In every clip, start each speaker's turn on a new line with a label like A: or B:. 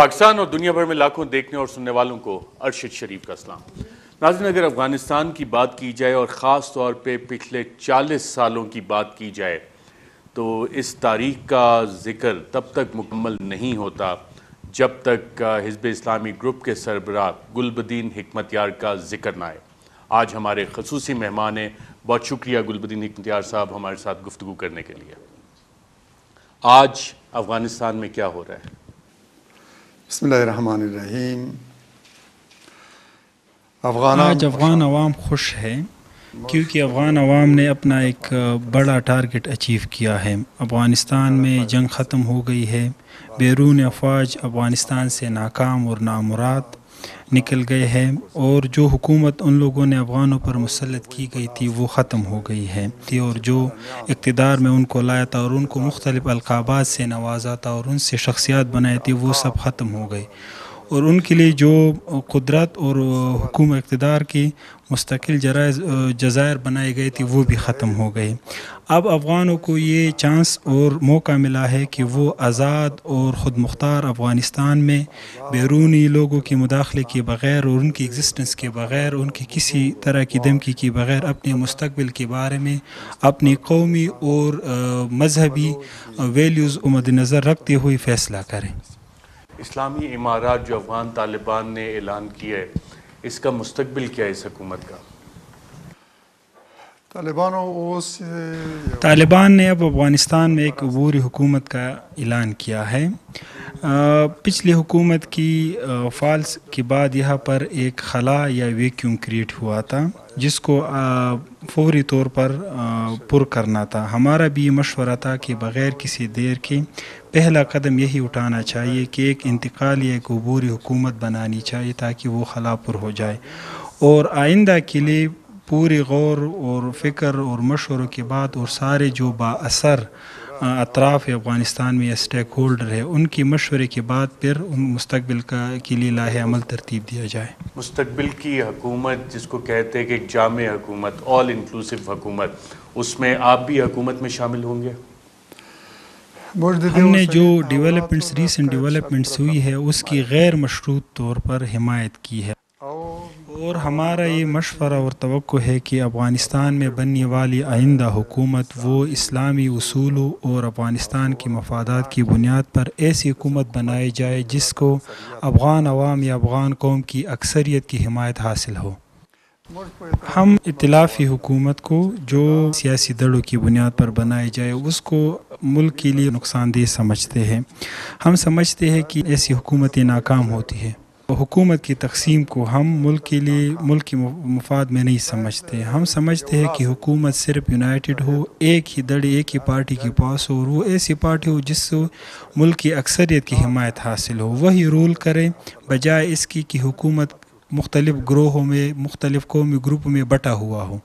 A: پاکستان اور دنیا بھر میں لاکھوں دیکھنے اور سننے والوں کو ارشد شریف کا سلام۔ ناظرین، اگر افغانستان کی بات کی جائے اور خاص طور پہ پچھلے 40 سالوں کی بات کی جائے تو اس تاریخ کا ذکر تب تک مکمل نہیں ہوتا جب تک حزب اسلامی گروپ کے سربراہ گلبدین حکمتیار کا ذکر نہ آئے۔ آج ہمارے خصوصی مہمان ہیں، بہت شکریہ گلبدین حکمتیار صاحب ہمارے ساتھ گفتگو کرنے کے لیے۔ آج افغانستان میں کیا ہو رہا ہے؟
B: بسم اللہ الرحمن الرحیم۔
C: آج افغان عوام خوش ہے کیونکہ افغان عوام نے اپنا ایک بڑا ٹارگٹ اچیو کیا ہے۔ افغانستان میں جنگ ختم ہو گئی ہے، بیرون افواج افغانستان سے ناکام اور نامراد نکل گئے ہیں، اور جو حکومت ان لوگوں نے افغانوں پر مسلط کی گئی تھی وہ ختم ہو گئی ہے، اور جو اقتدار میں ان کو لایا تھا اور ان کو مختلف القابات سے نوازا تھا اور ان سے شخصیات بنائے تھے وہ سب ختم ہو گئے، اور ان کے لیے جو قدرت اور حکومت اقتدار کی مستقل جزائر بنائے گئے تھے وہ بھی ختم ہو گئے۔ اب افغانوں کو یہ چانس اور موقع ملا ہے کہ وہ آزاد اور خود مختار افغانستان میں بیرونی لوگوں کی مداخلے کے بغیر اور ان کی ایگزسٹنس کے بغیر، ان کی کسی طرح کی دھمکی کے بغیر اپنے مستقبل کے بارے میں اپنی قومی اور مذہبی ویلیوز کو مد نظر رکھتے ہوئے فیصلہ کریں۔
A: اسلامی امارات جو افغان طالبان نے اعلان کیا ہے، اس کا مستقبل کیا ہے اس حکومت کا؟
C: طالبان نے اب افغانستان میں ایک عبوری حکومت کا اعلان کیا ہے۔ پچھلی حکومت کی فالس کے بعد یہاں پر ایک خلا یا ویکیوم کریٹ ہوا تھا جس کو فوری طور پر پر کرنا تھا۔ ہمارا بھی یہ مشورہ تھا کہ بغیر کسی دیر کے پہلا قدم یہی اٹھانا چاہیے کہ ایک انتقالی ایک عبوری حکومت بنانی چاہیے تاکہ وہ خلا پر ہو جائے، اور آئندہ کے لیے پوری غور اور فکر اور مشوروں کے بعد اور سارے جو با اثر اطراف افغانستان میں اسٹیک ہولڈر ہے ان کی مشورے کے بعد پھر مستقبل کے لیے لاہ عمل ترتیب دیا جائے۔
A: مستقبل کی حکومت جس کو کہتے ہیں کہ ایک جامع حکومت، آل انکلوسیو حکومت، اس میں آپ بھی حکومت میں شامل ہوں گے؟
C: ہم نے جو ڈیولپمنٹس ریسنٹ ڈیولپمنٹس ہوئی ہے اس کی غیر مشروط طور پر حمایت کی ہے، اور ہمارا یہ مشورہ اور توقع ہے کہ افغانستان میں بننے والی آئندہ حکومت وہ اسلامی اصولوں اور افغانستان کی مفادات کی بنیاد پر ایسی حکومت بنائی جائے جس کو افغان عوام یا افغان قوم کی اکثریت کی حمایت حاصل ہو۔ ہم ائتلافی حکومت کو جو سیاسی دڑوں کی بنیاد پر بنائی جائے اس کو ملک کے لیے نقصان دہ سمجھتے ہیں۔ ہم سمجھتے ہیں کہ ایسی حکومتیں ناکام ہوتی ہیں۔ حکومت کی تقسیم کو ہم ملک کے لیے ملک کے مفاد میں نہیں سمجھتے۔ ہم سمجھتے ہیں کہ حکومت صرف یونائٹڈ ہو، ایک ہی دڑ ایک ہی پارٹی کے پاس ہو، اور وہ ایسی پارٹی ہو جس سے ملک کی اکثریت کی حمایت حاصل ہو، وہی رول کرے، بجائے اس کی کہ حکومت مختلف گروہوں میں مختلف قومی گروپوں میں بٹا ہوا ہو۔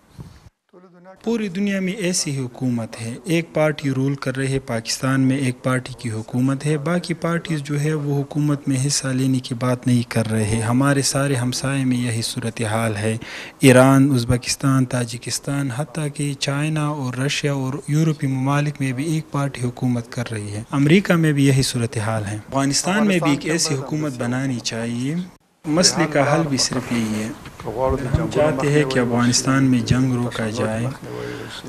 C: پوری دنیا میں ایسی ہی حکومت ہے، ایک پارٹی رول کر رہی ہے، پاکستان میں ایک پارٹی کی حکومت ہے، باقی پارٹیز جو ہے وہ حکومت میں حصہ لینے کی بات نہیں کر رہے ہیں۔ ہمارے سارے ہمسائے میں یہی صورتحال ہے، ایران، ازبکستان، تاجکستان، حتیٰ کہ چائنا اور رشیا اور یورپی ممالک میں بھی ایک پارٹی حکومت کر رہی ہے، امریکہ میں بھی یہی صورتحال ہے۔ افغانستان میں بھی ایک ایسی حکومت بنانی چاہیے۔ مسئلے کا حل بھی صرف یہی ہے، ہم چاہتے ہیں کہ افغانستان میں جنگ روکا جائے،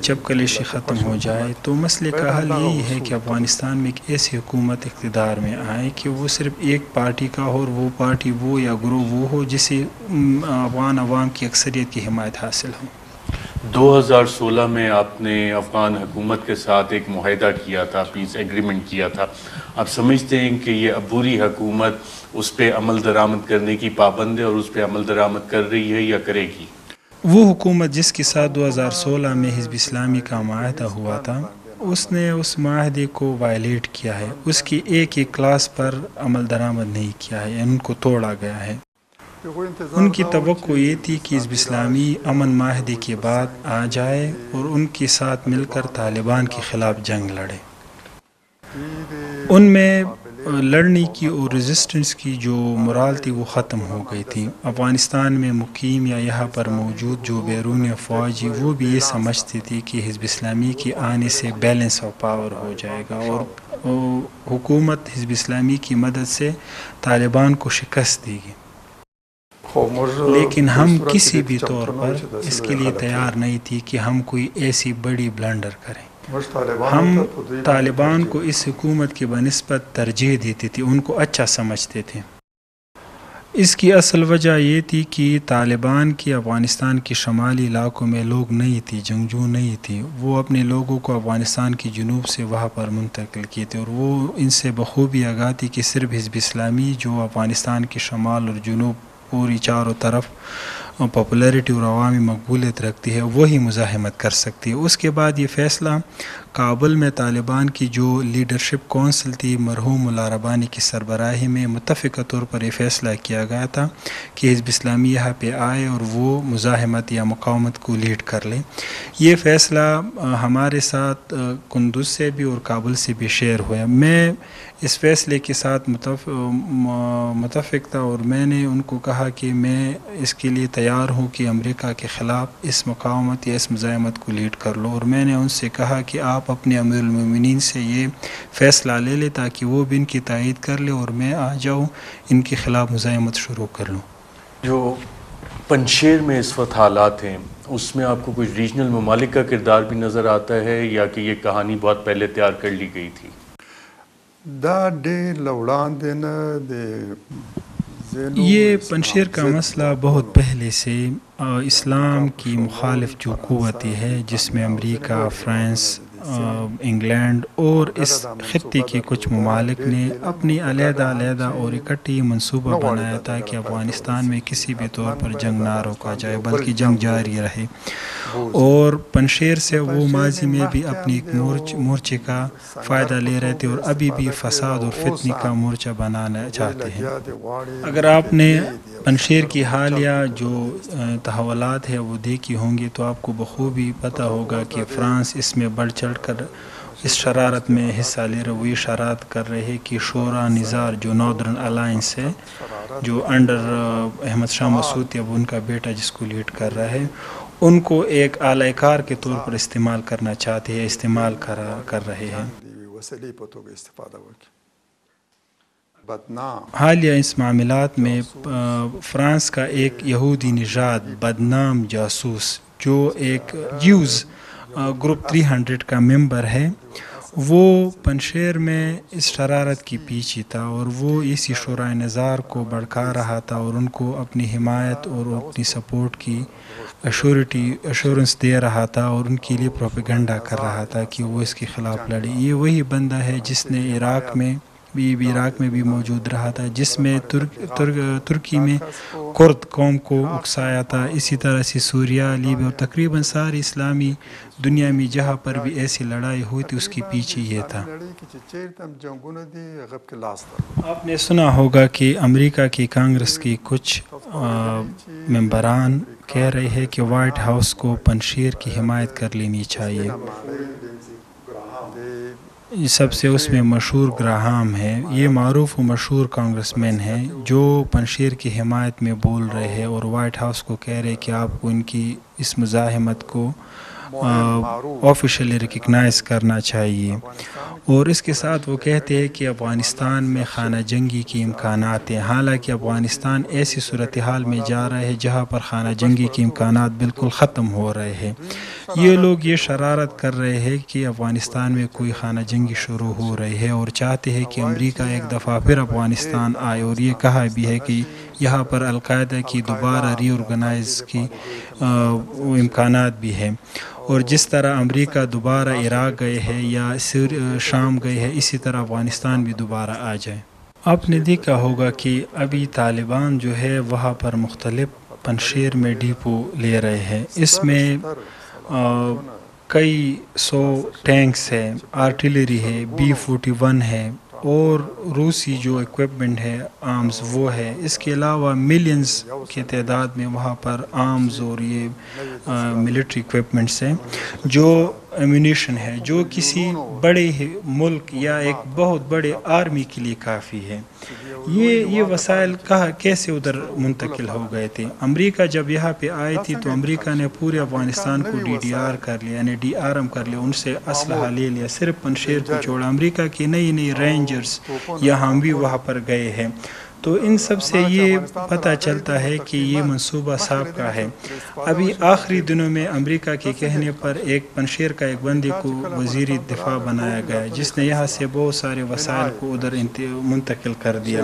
C: چپکلشی ختم ہو جائے، تو مسئلے کا حل یہی ہے کہ افغانستان میں ایک ایسی حکومت اقتدار میں آئے کہ وہ صرف ایک پارٹی کا ہو، اور وہ پارٹی وہ یا گروہ وہ ہو جسے افغان عوام کی اکثریت کی حمایت حاصل ہو۔
A: 2016 میں آپ نے افغان حکومت کے ساتھ ایک معاہدہ کیا تھا، پیس ایگریمنٹ کیا تھا۔ آپ سمجھتے ہیں کہ یہ عبوری حکومت اس پہ عمل درآمد کرنے کی پابند ہے اور اس پہ عمل درآمد کر رہی ہے یا کرے گی؟
C: وہ حکومت جس کے ساتھ 2016 میں حزب اسلامی کا معاہدہ ہوا تھا اس نے اس معاہدے کو وائلیٹ کیا ہے، اس کی ایک ایک کلاس پر عمل درآمد نہیں کیا ہے، ان کو توڑا گیا ہے۔ ان کی توقع یہ تھی کہ حزب اسلامی امن معاہدے کے بعد آ جائے اور ان کے ساتھ مل کر طالبان کے خلاف جنگ لڑے۔ ان میں لڑنے کی اور ریزسٹنس کی جو مورال تھی وہ ختم ہو گئی تھی. افغانستان میں مقیم یا یہاں پر موجود جو بیرون فوجی وہ بھی یہ سمجھتی تھی کہ حزب اسلامی کے آنے سے بیلنس آف پاور ہو جائے گا اور حکومت حزب اسلامی کی مدد سے طالبان کو شکست دے گی. لیکن ہم کسی بھی طور پر اس کے لیے تیار نہیں تھی کہ ہم کوئی ایسی بڑی بلنڈر کریں. ہم طالبان کو اس حکومت کی بنسبت ترجیح دیتے تھے، ان کو اچھا سمجھتے تھے. اس کی اصل وجہ یہ تھی کہ طالبان کی افغانستان کے شمالی علاقوں میں لوگ نہیں تھی، جنگجو نہیں تھی. وہ اپنے لوگوں کو افغانستان کی جنوب سے وہاں پر منتقل کیے تھے اور وہ ان سے بخوبی آگاہ تھی کہ صرف حزب اسلامی جو افغانستان کے شمال اور جنوب پوری چاروں طرف پاپولیرٹی اور عوامی مقبولیت رکھتی ہے وہی مزاحمت کر سکتی ہے. اس کے بعد یہ فیصلہ کابل میں طالبان کی جو لیڈرشپ کونسل تھی مرحوم ملا ربانی کی سربراہی میں متفقہ طور پر یہ فیصلہ کیا گیا تھا کہ حزب اسلامی یہاں پہ آئے اور وہ مزاحمت یا مقاومت کو لیڈ کر لے. یہ فیصلہ ہمارے ساتھ قندوز سے بھی اور کابل سے بھی شیئر ہوا. میں اس فیصلے کے ساتھ متفق تھا اور میں نے ان کو کہا کہ میں اس کے لیے تیار ہوں کہ امریکہ کے خلاف اس مقاومت یا اس مزاحمت کو لیڈ کر لو. اور میں نے ان سے کہا کہ آپ اپنے امیر المومنین سے یہ فیصلہ لے لیں تاکہ وہ بھی ان کی تائید کر لے اور میں آ جاؤں ان کے خلاف مزاحمت شروع کر لوں.
A: جو پنشیر میں اس وقت حالات ہیں اس میں آپ کو کچھ ریجنل ممالک کا کردار بھی نظر آتا ہے یا کہ یہ کہانی بہت پہلے تیار کر لی گئی تھی؟
C: یہ پنشیر کا مسئلہ بہت پہلے سے اسلام کی مخالف جو قوتیں ہے جس میں امریکہ، فرانس، انگلینڈ اور اس خطے کے کچھ ممالک نے اپنی علیحدہ اور اکٹھی منصوبہ بنایا تھا کہ افغانستان میں کسی بھی طور پر جنگ نہ روکا جائے بلکہ جنگ جاری رہے. اور پنشیر سے وہ ماضی میں بھی اپنی ایک مورچے کا فائدہ لے رہے تھے اور ابھی بھی فساد اور فتنی کا مورچہ بنانا چاہتے ہیں. اگر آپ نے پنشیر کی حالیہ جو تحولات ہے وہ دیکھی ہوں گی تو آپ کو بخوبی پتہ ہوگا کہ فرانس اس میں بڑھ چڑھ کر اس شرارت میں حصہ لے رہے. وہ یہ شرارت کر رہے ہیں کہ شورا نظار جو ناردرن الائنس ہے جو انڈر احمد شاہ مسعود اب ان کا بیٹا جس کو لیڈ کر رہا ہے ان کو ایک اعلی کار کے طور پر استعمال کرنا چاہتے ہیں، استعمال کر رہے ہیں. حالیہ اس معاملات میں فرانس کا ایک یہودی نژاد بدنام جاسوس جو ایک جیوز گروپ 300 کا ممبر ہے وہ پنشیر میں اس شرارت کی پیچھے تھا اور وہ اسی شورائے نظار کو بھڑکا رہا تھا اور ان کو اپنی حمایت اور اپنی سپورٹ کی ایشورنس دے رہا تھا اور ان کے لیے پروپیگنڈا کر رہا تھا کہ وہ اس کے خلاف لڑے. یہ وہی بندہ ہے جس نے عراق میں بھی موجود رہا تھا، جس میں ترکی میں کرد قوم کو اکسایا تھا. اسی طرح سے سوریہ، لیبیا اور تقریباً ساری اسلامی دنیا میں جہاں پر بھی ایسی لڑائی ہوئی تھی اس کے پیچھے یہ تھا. آپ نے سنا ہوگا کہ امریکہ کی کانگریس کی کچھ ممبران کہہ رہے ہیں کہ وائٹ ہاؤس کو پنشیر کی حمایت کر لینی چاہیے. سب سے اس میں مشہور گراہام ہے، یہ معروف و مشہور کانگریس مین ہے جو پنشیر کی حمایت میں بول رہے ہیں اور وائٹ ہاؤس کو کہہ رہے کہ آپ کو ان کی اس مزاحمت کو آفیشلی ریکگنائز کرنا چاہیے. اور اس کے ساتھ وہ کہتے ہیں کہ افغانستان میں خانہ جنگی کے امکانات ہیں، حالانکہ افغانستان ایسی صورتحال میں جا رہا ہے جہاں پر خانہ جنگی کے امکانات بالکل ختم ہو رہے ہیں. یہ لوگ یہ شرارت کر رہے ہیں کہ افغانستان میں کوئی خانہ جنگی شروع ہو رہی ہے اور چاہتے ہیں کہ امریکہ ایک دفعہ پھر افغانستان آئے. اور یہ کہا بھی ہے کہ یہاں پر القاعدہ کی دوبارہ ری آرگنائز کی امکانات بھی ہیں. اور جس طرح امریکہ دوبارہ عراق گئے ہے یا شام گئے ہے اسی طرح افغانستان بھی دوبارہ آ جائے. آپ نے دیکھا ہوگا کہ ابھی طالبان جو ہے وہاں پر مختلف پنشیر میں ڈیپو لے رہے ہیں. اس میں کئی 100 ٹینکس ہے، آرٹلری ہے، B-41 ہے اور روسی جو ایکوپمنٹ ہے آرمز وہ ہے. اس کے علاوہ ملینز کے تعداد میں وہاں پر آرمز اور یہ ملٹری ایکوپمنٹس ہیں جو ایمونیشن ہے جو کسی بڑے ملک یا ایک بہت بڑے آرمی کے لیے کافی ہے، یہ وسائل کیسے ادھر منتقل ہو گئے تھے؟ امریکہ جب یہاں پہ آئی تھی تو امریکہ نے پورے افغانستان کو DDR کر لیا، یعنی DRM کر لیا، ان سے اسلحہ لے لیا، صرف پنشیر کو چھوڑا۔ امریکہ کی نئی رینجرز یا ہم بھی وہاں پر گئے ہیں، تو ان سب سے یہ پتہ چلتا ہے کہ یہ منصوبہ صاحب کا ہے۔ ابھی آخری دنوں میں امریکہ کے کہنے پر ایک پنشیر کا ایک بندی کو وزیر دفاع بنایا گیا، جس نے یہاں سے بہت سارے وسائل کو ادھر منتقل کر دیا،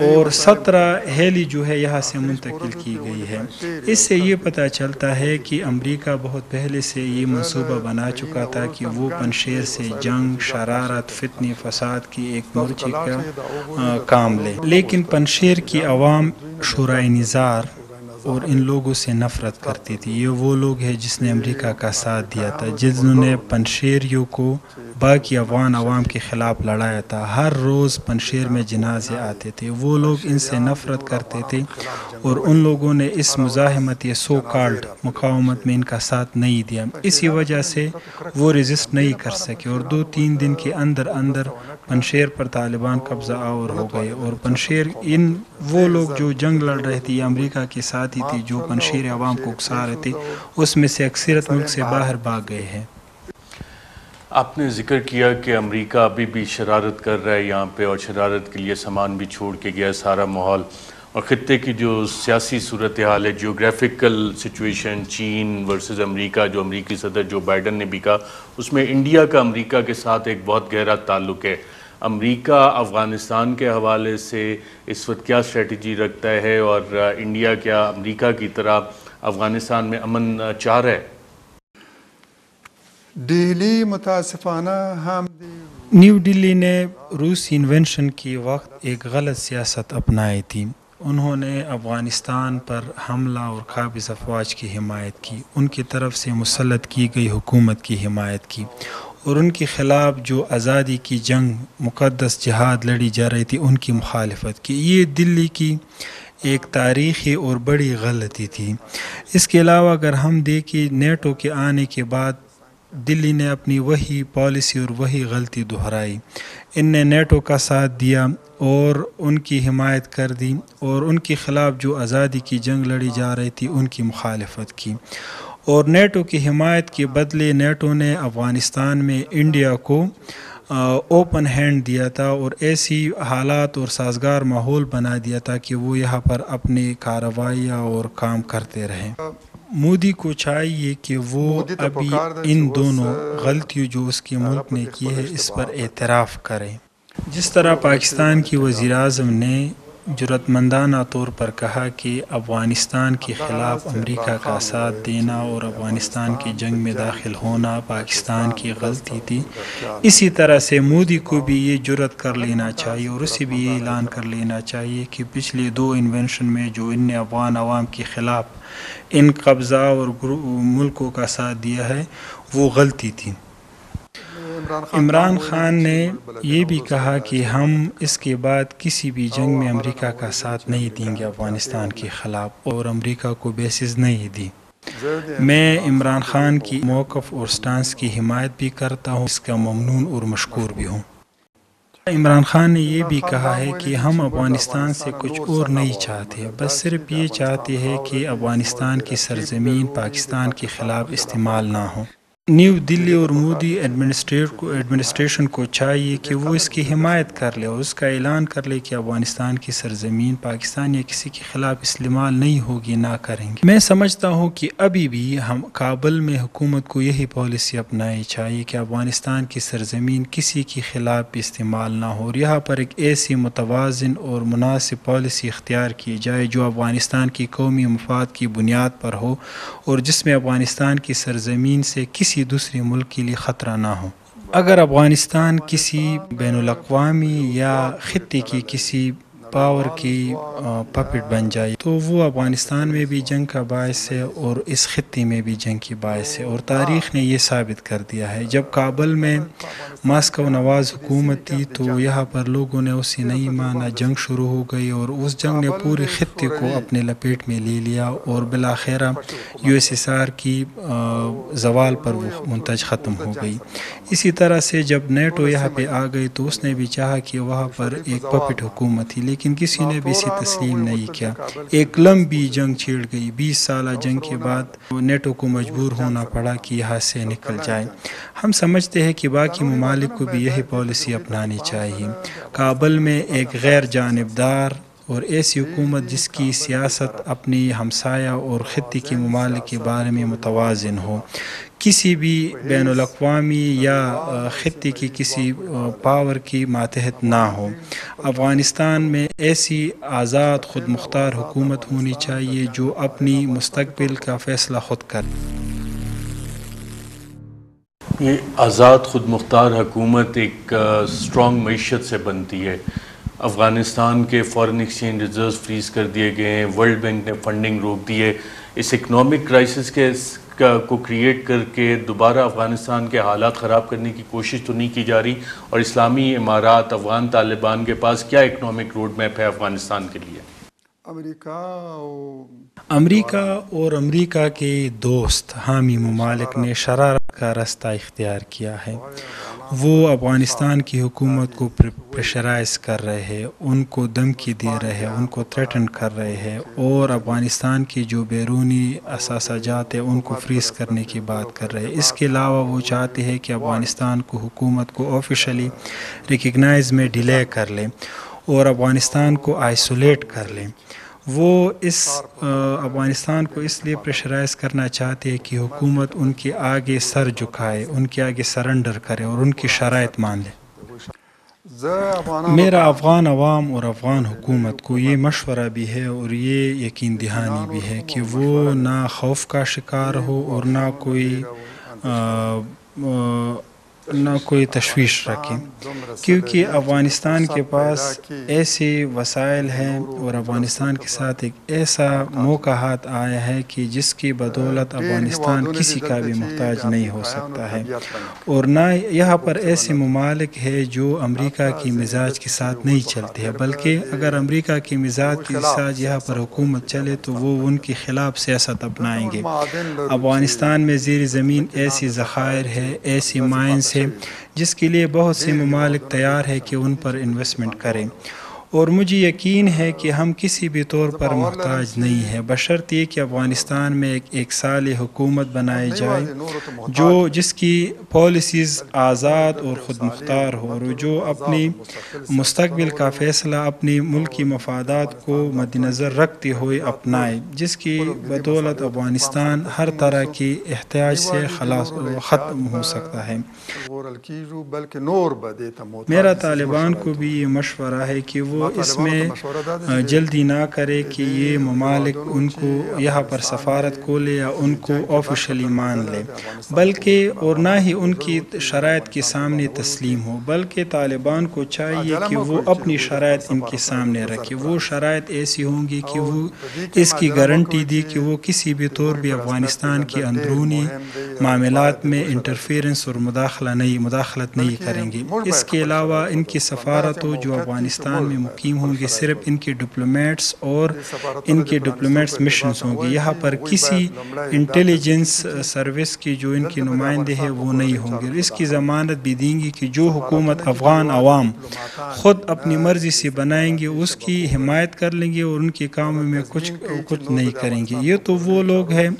C: اور 17 ہیلی جو ہے یہاں سے منتقل کی گئی ہے۔ اس سے یہ پتہ چلتا ہے کہ امریکہ بہت پہلے سے یہ منصوبہ بنا چکا تھا کہ وہ پنشیر سے جنگ، شرارت، فتنی، فساد کی ایک مورچے کا کام لے، لیکن پنشیر کی عوام شورائے نظار اور ان لوگوں سے نفرت کرتی تھی۔ یہ وہ لوگ ہیں جس نے امریکہ کا ساتھ دیا تھا، جنہوں نے پنشیریوں کو باقی افغان عوام کے خلاف لڑایا تھا۔ ہر روز پنشیر میں جنازے آتے تھے، وہ لوگ ان سے نفرت کرتے تھے، اور ان لوگوں نے اس مزاحمت یا سو کالڈ مقاومت میں ان کا ساتھ نہیں دیا۔ اسی وجہ سے وہ ریزسٹ نہیں کر سکے، اور 2-3 دن کے اندر پنشیر پر طالبان قبضہ آور ہو گئے، اور پنشیر وہ لوگ جو جنگ لڑ رہے تھے یا امریکہ کے ساتھ ہی تھے جو پنشیر عوام کو اکسا رہے تھے، اس میں سے اکثریت ملک سے باہر بھاگ گئے ہیں۔
A: آپ نے ذکر کیا کہ امریکہ ابھی بھی شرارت کر رہا ہے یہاں پہ، اور شرارت کے لیے سامان بھی چھوڑ کے گیا سارا ماحول، اور خطے کی جو سیاسی صورتحال ہے، جیوگرافیکل سچویشن، چین ورسز امریکہ، جو امریکی صدر جو بائیڈن نے بھی کہا، اس میں انڈیا کا امریکہ کے ساتھ ایک بہت گہرا تعلق ہے۔ امریکہ افغانستان کے حوالے سے اس وقت کیا اسٹریٹجی رکھتا ہے، اور انڈیا کیا امریکہ کی طرح افغانستان میں امن چاہ رہا ہے؟
B: دہلی متاسفانہ
C: نیو دلی نے روسی انوینشن کے وقت ایک غلط سیاست اپنائی تھی۔ انہوں نے افغانستان پر حملہ اور قابض افواج کی حمایت کی، ان کی طرف سے مسلط کی گئی حکومت کی حمایت کی، اور ان کے خلاف جو آزادی کی جنگ، مقدس جہاد لڑی جا رہی تھی، ان کی مخالفت کی۔ یہ دلی کی ایک تاریخی اور بڑی غلطی تھی۔ اس کے علاوہ اگر ہم دیکھیں، نیٹو کے آنے کے بعد دلی نے اپنی وہی پالیسی اور وہی غلطی دہرائی۔ ان نے نیٹو کا ساتھ دیا اور ان کی حمایت کر دی، اور ان کے خلاف جو آزادی کی جنگ لڑی جا رہی تھی ان کی مخالفت کی، اور نیٹو کی حمایت کے بدلے نیٹو نے افغانستان میں انڈیا کو اوپن ہینڈ دیا تھا، اور ایسی حالات اور سازگار ماحول بنا دیا تھا کہ وہ یہاں پر اپنی کارروائیاں اور کام کرتے رہیں۔ مودی کو چاہیے کہ وہ ابھی ان دونوں غلطیوں جو اس کے ملک نے کی ہے اس پر اعتراف کرے۔ جس طرح پاکستان کی وزیر اعظم نے جرأت مندانہ طور پر کہا کہ افغانستان کے خلاف امریکہ کا ساتھ دینا اور افغانستان کی جنگ میں داخل ہونا پاکستان کی غلطی تھی، اسی طرح سے مودی کو بھی یہ جرأت کر لینا چاہیے، اور اسے بھی یہ اعلان کر لینا چاہیے کہ پچھلے 2 انوینشن میں جو ان نے افغان عوام کے خلاف ان قبضہ اور ملکوں کا ساتھ دیا ہے وہ غلطی تھی۔ عمران خان نے یہ بھی کہا کہ ہم اس کے بعد کسی بھی جنگ میں امریکہ کا ساتھ نہیں دیں گے افغانستان کے خلاف، اور امریکہ کو بیسز نہیں دی۔ میں عمران خان کی موقف اور سٹانس کی حمایت بھی کرتا ہوں، اس کا ممنون اور مشکور بھی ہوں۔ عمران خان نے یہ بھی کہا ہے کہ ہم افغانستان سے کچھ اور نہیں چاہتے، بس صرف یہ چاہتے ہیں کہ افغانستان کی سرزمین پاکستان کے خلاف استعمال نہ ہو۔ نیو دلی اور مودی ایڈمنسٹریشن کو چاہیے کہ وہ اس کی حمایت کر لے اور اس کا اعلان کر لے کہ افغانستان کی سرزمین پاکستان یا کسی کے خلاف استعمال نہیں ہوگی، نہ کریں گے۔ میں سمجھتا ہوں کہ ابھی بھی ہم کابل میں حکومت کو یہی پالیسی اپنانی چاہیے کہ افغانستان کی سرزمین کسی کے خلاف بھی استعمال نہ ہو، اور یہاں پر ایک ایسی متوازن اور مناسب پالیسی اختیار کی جائے جو افغانستان کی قومی مفاد کی بنیاد پر ہو، اور جس میں افغانستان کی سرزمین سے کسی دوسرے ملک کے لیے خطرہ نہ ہو۔ اگر افغانستان کسی بین الاقوامی یا خطے کی کسی پاور کی پپٹ بن جائے تو وہ افغانستان میں بھی جنگ کا باعث ہے اور اس خطے میں بھی جنگ کی باعث ہے. اور تاریخ نے یہ ثابت کر دیا ہے. جب کابل میں ماسکو نواز حکومت تھی تو یہاں پر لوگوں نے اسے نہیں مانا, جنگ شروع ہو گئی اور اس جنگ نے پورے خطے کو اپنے لپیٹ میں لے لیا اور بالآخر USSR کی زوال پر وہ منتج ختم ہو گئی. اسی طرح سے جب نیٹو یہاں پہ آ گئی تو اس نے بھی چاہا کہ وہاں پر ایک پپٹ حکومت تھی, لیکن کسی نے بھی اسے تسلیم نہیں کیا. ایک لمبی جنگ چھڑ گئی. 20 سالہ جنگ کے بعد نیٹو کو مجبور ہونا پڑا کہ یہاں سے نکل جائے. ہم سمجھتے ہیں کہ باقی ممالک کو بھی یہی پالیسی اپنانی چاہیے. کابل میں ایک غیر جانبدار اور ایسی حکومت جس کی سیاست اپنی ہمسایہ اور خطے کے ممالک کے بارے میں متوازن ہو, کسی بھی بین الاقوامی یا خطے کی کسی پاور کی ماتحت نہ ہو. افغانستان میں ایسی آزاد خود مختار حکومت ہونی چاہیے جو اپنی مستقبل کا فیصلہ خود کرے.
A: یہ آزاد خود مختار حکومت ایک اسٹرانگ معیشت سے بنتی ہے. افغانستان کے فارن ایکسچینج ریزروز فریز کر دیے گئے ہیں, ورلڈ بینک نے فنڈنگ روک دی ہے. اس اکنامک کرائسس کو کریٹ کر کے دوبارہ افغانستان کے حالات خراب کرنے کی کوشش تو نہیں کی جا رہی؟ اور اسلامی امارات, افغان طالبان کے پاس کیا اکنامک روڈ میپ ہے افغانستان کے لیے؟
C: امریکہ اور امریکہ کے دوست حامی ممالک نے شرارت کا راستہ اختیار کیا ہے. وہ افغانستان کی حکومت کو پریشرائز کر رہے ہیں, ان کو دھمکی دے رہے ہیں, ان کو تھریٹن کر رہے ہیں اور افغانستان کی جو بیرونی اثاثہ جات ہیں ان کو فریز کرنے کی بات کر رہے ہیں. اس کے علاوہ وہ چاہتے ہیں کہ افغانستان کو حکومت کو آفیشلی ریکگنائز میں ڈیلے کر لیں اور افغانستان کو آئسولیٹ کر لیں. وہ اس افغانستان کو اس لیے پریشرائز کرنا چاہتے ہیں کہ حکومت ان کے آگے سر جھکائے, ان کے آگے سرنڈر کرے اور ان کی شرائط مان لے. میرا افغان عوام اور افغان حکومت کو یہ مشورہ بھی ہے اور یہ یقین دہانی بھی ہے کہ وہ نہ خوف کا شکار ہو اور نہ کوئی تشویش رکھیں, کیونکہ افغانستان کے پاس ایسے وسائل ہیں اور افغانستان کے ساتھ ایک ایسا موقع ہاتھ آیا ہے کہ جس کی بدولت افغانستان کسی کا بھی محتاج نہیں ہو سکتا ہے. اور نہ یہاں پر ایسے ممالک ہیں جو امریکہ کی مزاج کے ساتھ نہیں چلتے ہیں, بلکہ اگر امریکہ کی مزاج کے ساتھ یہاں پر حکومت چلے تو وہ ان کے خلاف سیاست اپنائیں گے. افغانستان میں زیر زمین ایسی ذخائر ہے, ایسی مائنس ہے جس کے لیے بہت سے ممالک تیار ہے کہ ان پر انویسٹمنٹ کریں, اور مجھے یقین ہے کہ ہم کسی بھی طور پر محتاج نہیں ہیں, بشرطیہ کہ افغانستان میں ایک سال حکومت بنائی جائے جس کی پالیسیز آزاد اور خود مختار ہو اور جو اپنی مستقبل کا فیصلہ اپنی ملکی مفادات کو مد نظر رکھتے ہوئے اپنائے, جس کی بدولت افغانستان ہر طرح کی احتیاج سے ختم ہو سکتا ہے. میرا طالبان کو بھی یہ مشورہ ہے کہ وہ اس میں جلدی نہ کرے کہ یہ ممالک ان کو یہاں پر سفارت کھولے یا ان کو آفیشلی مان لے, بلکہ اور نہ ہی ان کی شرائط کے سامنے تسلیم ہو, بلکہ طالبان کو چاہیے کہ وہ اپنی شرائط ان کے سامنے رکھے. وہ شرائط ایسی ہوں گی کہ وہ اس کی گارنٹی دی کہ وہ کسی بھی طور بھی افغانستان کی اندرونی معاملات میں انٹرفیئرنس اور مداخلت نہیں کریں گے. اس کے علاوہ ان کی سفارتوں جو افغانستان میں مقیم ہوں گے صرف ان کے ڈپلومیٹس اور ان کے ڈپلومیٹس مشنز ہوں گے, یہاں پر کسی انٹیلیجنس سروس کی جو ان کے نمائندے ہیں وہ نہیں ہوں گے. اس کی ضمانت بھی دیں گی کہ جو حکومت افغان عوام خود اپنی مرضی سے بنائیں گے اس کی حمایت کر لیں گے اور ان کے کاموں میں کچھ نہیں کریں گے. یہ تو وہ لوگ ہیں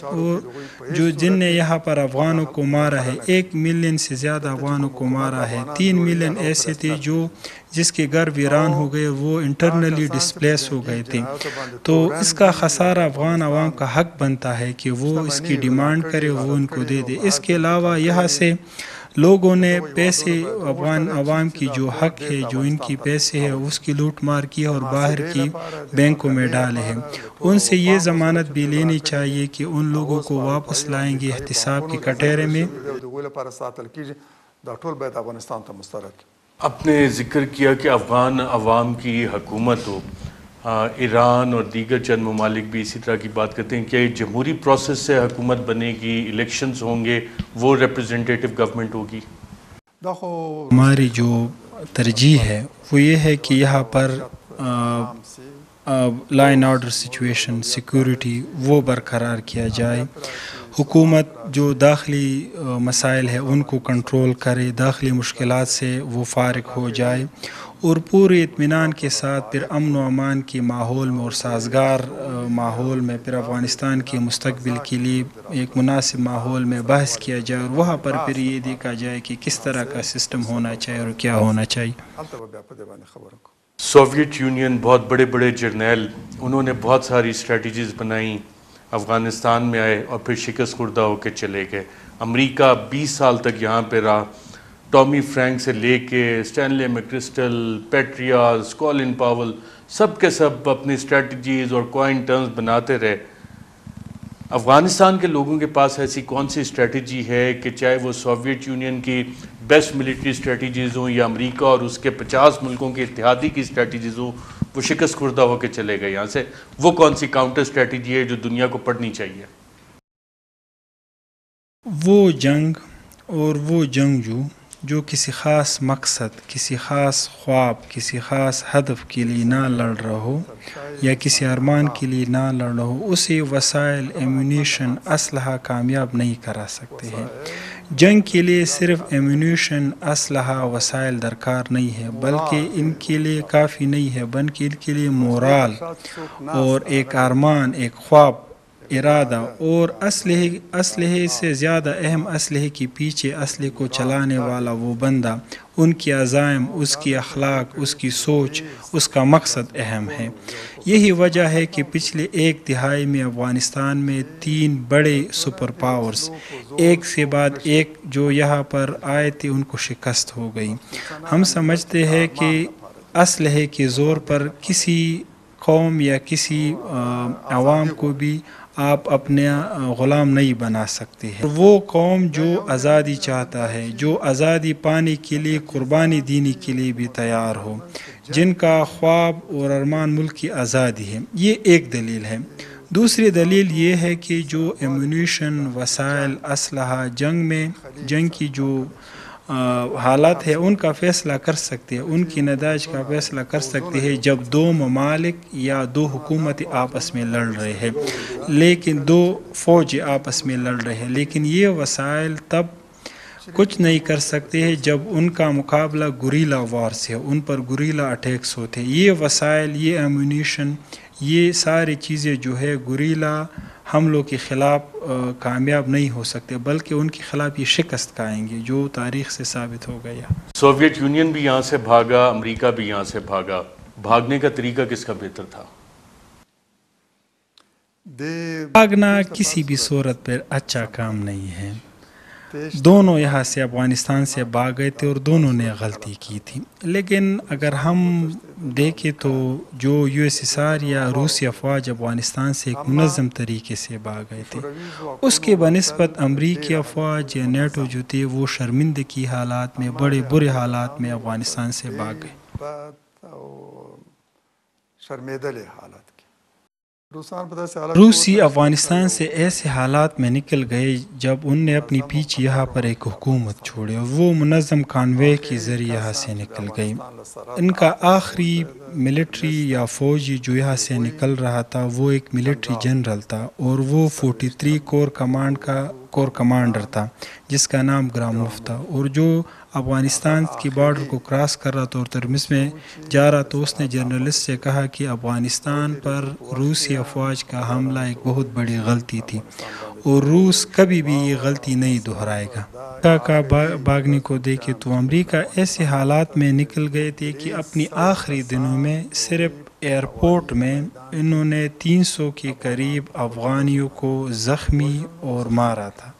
C: جن نے یہاں پر افغانوں کو مارا ہے, 1 ملین سے زیادہ افغانوں کو مارا ہے. 3 ملین ایسے تھے جس کے گھر ویران ہو گئے, وہ انٹرنلی ڈسپلیس ہو گئے تھے. تو اس کا خسارہ افغان عوام کا حق بنتا ہے کہ وہ اس کی ڈیمانڈ کرے, وہ ان کو دے دے. اس کے علاوہ یہاں سے لوگوں نے پیسے افغان عوام کی جو حق ہے, جو ان کی پیسے ہے, اس کی لوٹ مار کی اور باہر کی بینکوں میں ڈالے ہیں. ان سے یہ ضمانت بھی لینی چاہیے کہ ان لوگوں کو واپس لائیں گے احتساب کے کٹہرے میں.
A: آپ نے ذکر کیا کہ افغان عوام کی حکومت ہو، ایران اور دیگر چند ممالک بھی اسی طرح کی بات کرتے ہیں. کیا یہ جمہوری پروسیس سے حکومت بنے گی، الیکشنز ہوں گے، وہ ریپرزنٹیٹیو گورنمنٹ ہوگی؟
C: ہماری جو ترجیح ہے وہ یہ ہے کہ یہاں پر law and order situation, security وہ برقرار کیا جائے. حکومت جو داخلی مسائل ہے ان کو کنٹرول کرے، داخلی مشکلات سے وہ فارغ ہو جائے اور پورے اطمینان کے ساتھ پھر امن و امان کے ماحول میں اور سازگار ماحول میں پھر افغانستان کے مستقبل کے لیے ایک مناسب ماحول میں بحث کیا جائے اور وہاں پر پھر یہ دیکھا جائے کہ کس طرح کا سسٹم ہونا چاہیے اور کیا ہونا چاہیے.
A: سوویت یونین بہت بڑے بڑے جرنیل، انہوں نے بہت ساری اسٹریٹجیز بنائیں، افغانستان میں آئے اور پھر شکست خوردہ ہو کے چلے گئے. امریکہ 20 سال تک یہاں پہ رہا، ٹامی فرینک سے لے کے اسٹینلے میکرسٹل، پیٹریاز، کولن پاول، سب کے سب اپنی اسٹریٹجیز اور کوائن ٹرمز بناتے رہے. افغانستان کے لوگوں کے پاس ایسی کون سی اسٹریٹجی ہے کہ چاہے وہ سوویت یونین کی بیسٹ ملٹری اسٹریٹجیز ہوں یا امریکہ اور اس کے 50 ملکوں کے اتحادی کی اسٹریٹجیز ہوں، وہ شکست خوردہ ہو کے چلے گئے یہاں سے؟ وہ کون سی کاؤنٹر اسٹریٹجی ہے جو دنیا کو پڑھنی چاہیے؟
C: وہ جنگ اور وہ جنگجو جو کسی خاص مقصد، کسی خاص خواب، کسی خاص ہدف کے لیے نہ لڑ رہا ہو یا کسی ارمان کے لیے نہ لڑ رہا ہو، اسے وسائل، ایمونیشن، اسلحہ کامیاب نہیں کرا سکتے ہیں. جنگ کے لیے صرف ایمونیشن، اسلحہ، وسائل درکار نہیں ہے، بلکہ ان کے لیے کافی نہیں ہے، بلکہ ان کے لیے مورال اور ایک ارمان، ایک خواب، ارادہ اور اسلحے سے زیادہ اہم اسلحے کے پیچھے اسلحے کو چلانے والا وہ بندہ، ان کی عزائم، اس کی اخلاق، اس کی سوچ، اس کا مقصد اہم ہے. یہی وجہ ہے کہ پچھلے ایک دہائی میں افغانستان میں 3 بڑے سپر پاورز ایک سے بعد ایک جو یہاں پر آئے تھے ان کو شکست ہو گئی. ہم سمجھتے ہیں کہ اسلحے کے زور پر کسی قوم یا کسی عوام کو بھی آپ اپنے غلام نہیں بنا سکتے ہیں. وہ قوم جو آزادی چاہتا ہے، جو آزادی پانے کے لیے قربانی دینے کے لیے بھی تیار ہو، جن کا خواب اور ارمان ملک کی آزادی ہے، یہ ایک دلیل ہے. دوسری دلیل یہ ہے کہ جو ایمونیشن، وسائل، اسلحہ جنگ کی جو حالات ہیں ان کا فیصلہ کر سکتے ہیں، ان کی نتائج کا فیصلہ کر سکتے ہیں جب 2 ممالک یا 2 حکومتیں آپس میں لڑ رہے ہیں، لیکن 2 فوجیں آپس میں لڑ رہے ہیں. لیکن یہ وسائل تب کچھ نہیں کر سکتے ہیں جب ان کا مقابلہ گوریلا وار سے ہے، ان پر گوریلا اٹیکس ہوتے ہیں. یہ وسائل، یہ ایمونیشن، یہ ساری چیزیں جو ہے گوریلا حملوں کے خلاف کامیاب نہیں ہو سکتے، بلکہ ان کے خلاف یہ شکست کھائیں گے، جو تاریخ سے ثابت ہو گیا.
A: سوویت یونین بھی یہاں سے بھاگا، امریکہ بھی یہاں سے بھاگا. بھاگنے کا طریقہ کس کا بہتر تھا؟
C: بھاگنا کسی بھی صورت پر اچھا کام نہیں ہے. دونوں یہاں سے افغانستان سے بھاگ گئے تھے اور دونوں نے غلطی کی تھی. لیکن اگر ہم دیکھیں تو جو یو ایس ایس آر یا روسی افواج افغانستان سے ایک منظم طریقے سے بھاگ گئے تھے، اس کے بنسبت امریکی افواج یا نیٹو جو تھے وہ شرمندگی حالات میں، بڑے برے حالات میں افغانستان سے بھاگ گئے. روسی افغانستان سے ایسے حالات میں نکل گئے جب ان نے اپنی پیچھے یہاں پر ایک حکومت چھوڑی اور وہ منظم کانوے کے ذریعے یہاں سے نکل گئی. ان کا آخری ملٹری یا فوجی جو یہاں سے نکل رہا تھا وہ ایک ملٹری جنرل تھا اور وہ 43 کور کمانڈ کا کور کمانڈر تھا جس کا نام گراموف تھا، اور جو افغانستان کی بارڈر کو کراس کر رہا تھا اور ترمز میں جا رہا تو اس نے جرنلسٹ سے کہا کہ افغانستان پر روسی افواج کا حملہ ایک بہت بڑی غلطی تھی اور روس کبھی بھی یہ غلطی نہیں دہرائے گا. امریکہ کا بھاگنے کو دیکھے تو امریکہ ایسے حالات میں نکل گئے تھے کہ اپنی آخری دنوں میں صرف ایئرپورٹ میں انہوں نے 300 کے قریب افغانیوں کو زخمی اور مارا تھا.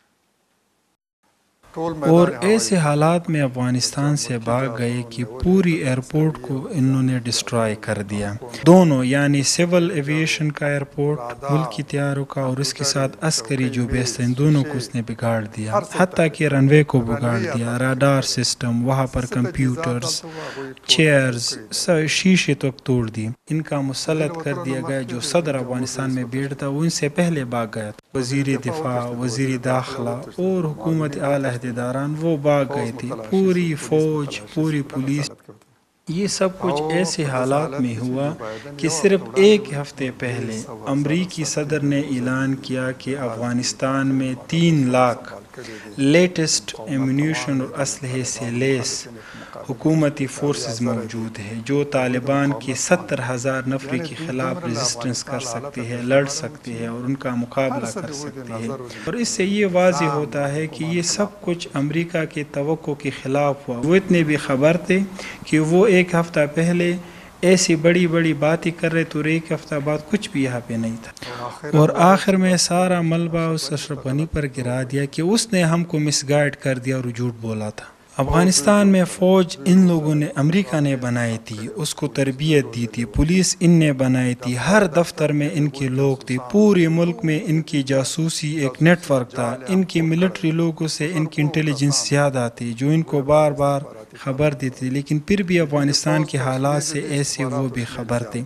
C: اور ایسے حالات میں افغانستان سے بھاگ گئے کہ پوری ایئرپورٹ کو انہوں نے ڈسٹرائے کر دیا. دونوں یعنی سول ایویشن کا ایئرپورٹ ملکی طیاروں کا اور اس کے ساتھ عسکری جو بیس ہیں دونوں کو اس نے بگاڑ دیا. حتیٰ کہ رن وے کو بگاڑ دیا، راڈار سسٹم، وہاں پر کمپیوٹرز، چیئرز، شیشے تک توڑ دی. ان کا مسلط کر دیا گیا. جو صدر افغانستان میں بیٹھتا وہ ان سے پہلے بھاگ گیا تھا. وزیر دفاع، وزیر داخلہ اور حکومت اعلی عہدیداران وہ بھاگ گئے تھے. پوری فوج، پوری پولیس. یہ سب کچھ ایسے حالات میں ہوا کہ صرف ایک ہفتے پہلے امریکی صدر نے اعلان کیا کہ افغانستان میں 3 لاکھ لیٹسٹ ایمونیشن اور اسلحے سے لیس حکومتی فورسز موجود ہیں جو طالبان کی 70,000 نفری کے خلاف ریزسٹنس کر سکتے ہیں، لڑ سکتے ہیں اور ان کا مقابلہ کر سکتے ہیں. اور اس سے یہ واضح ہوتا ہے کہ یہ سب کچھ امریکہ کے توقع کے خلاف ہوا. وہ اتنے بھی خبر تھے کہ وہ ایک ہفتہ پہلے ایسی بڑی بڑی باتیں کر رہے تو ایک ہفتہ بعد کچھ بھی یہاں پہ نہیں تھا. اور آخر میں سارا ملبہ اس اشرف غنی پر گرا دیا کہ اس نے ہم کو مس گائیڈ کر دیا اور جھوٹ بولا تھا. افغانستان میں فوج ان لوگوں نے، امریکہ نے بنائی تھی، اس کو تربیت دی تھی. پولیس ان نے بنائی تھی. ہر دفتر میں ان کے لوگ تھے. پورے ملک میں ان کی جاسوسی ایک نیٹ ورک تھا. ان کی ملٹری لوگوں سے ان کی انٹیلیجنس زیادہ تھی جو ان کو بار بار خبر دیتی. لیکن پھر بھی افغانستان کے حالات سے ایسے وہ بھی خبر تھے.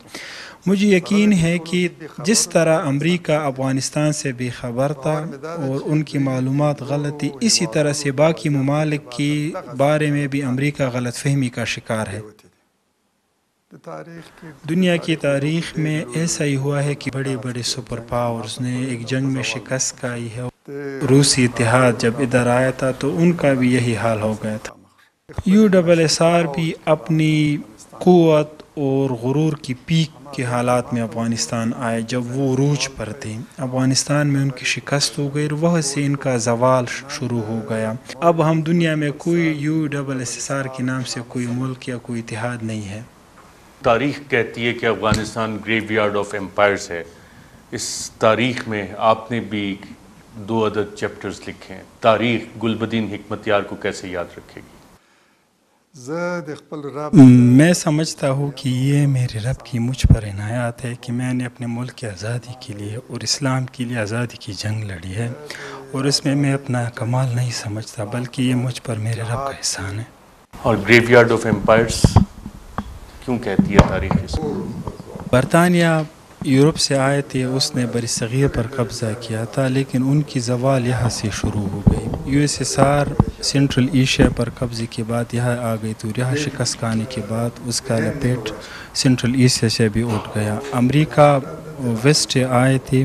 C: مجھے یقین ہے کہ جس طرح امریکہ افغانستان سے بے خبر تھا اور ان کی معلومات غلط تھی، اسی طرح سے باقی ممالک کے بارے میں بھی امریکہ غلط فہمی کا شکار ہے. دنیا کی تاریخ میں ایسا ہی ہوا ہے کہ بڑے بڑے سپر پاورز نے ایک جنگ میں شکست کھائی ہے. روسی اتحاد جب ادھر آیا تھا تو ان کا بھی یہی حال ہو گیا تھا. USSR بھی اپنی قوت اور غرور کی پیک کے حالات میں افغانستان آئے جب وہ عروج پر تھے. افغانستان میں ان کی شکست ہو گئی اور وہاں سے ان کا زوال شروع ہو گیا. اب ہم دنیا میں کوئی USSR کے نام سے کوئی ملک یا کوئی اتحاد نہیں ہے.
A: تاریخ کہتی ہے کہ افغانستان گریو یارڈ آف ایمپائرز ہے. اس تاریخ میں آپ نے بھی 2 عدد چیپٹرز لکھے ہیں. تاریخ گلبدین حکمتیار کو کیسے یاد رکھے گی؟
C: میں سمجھتا ہوں کہ یہ میرے رب کی مجھ پر عنایات ہے کہ میں نے اپنے ملک کی آزادی کے لیے اور اسلام کے لیے آزادی کی جنگ لڑی ہے، اور اس میں اپنا کمال نہیں سمجھتا بلکہ یہ مجھ پر میرے رب کا احسان ہے.
A: اور گریو یارڈ آف ایمپائرز کیوں کہتی ہے تاریخ اس کو؟
C: برطانیہ یورپ سے آئے تھے، اس نے بر صغیر پر قبضہ کیا تھا، لیکن ان کی زوال یہاں سے شروع ہو گئی. USSR سینٹرل ایشیا پر قبضے کے بعد یہاں آ گئی تو یہاں شکست کھانے کے بعد اس کا لپیٹ سینٹرل ایشیا سے بھی اٹھ گیا. امریکہ ویسٹ آئے تھے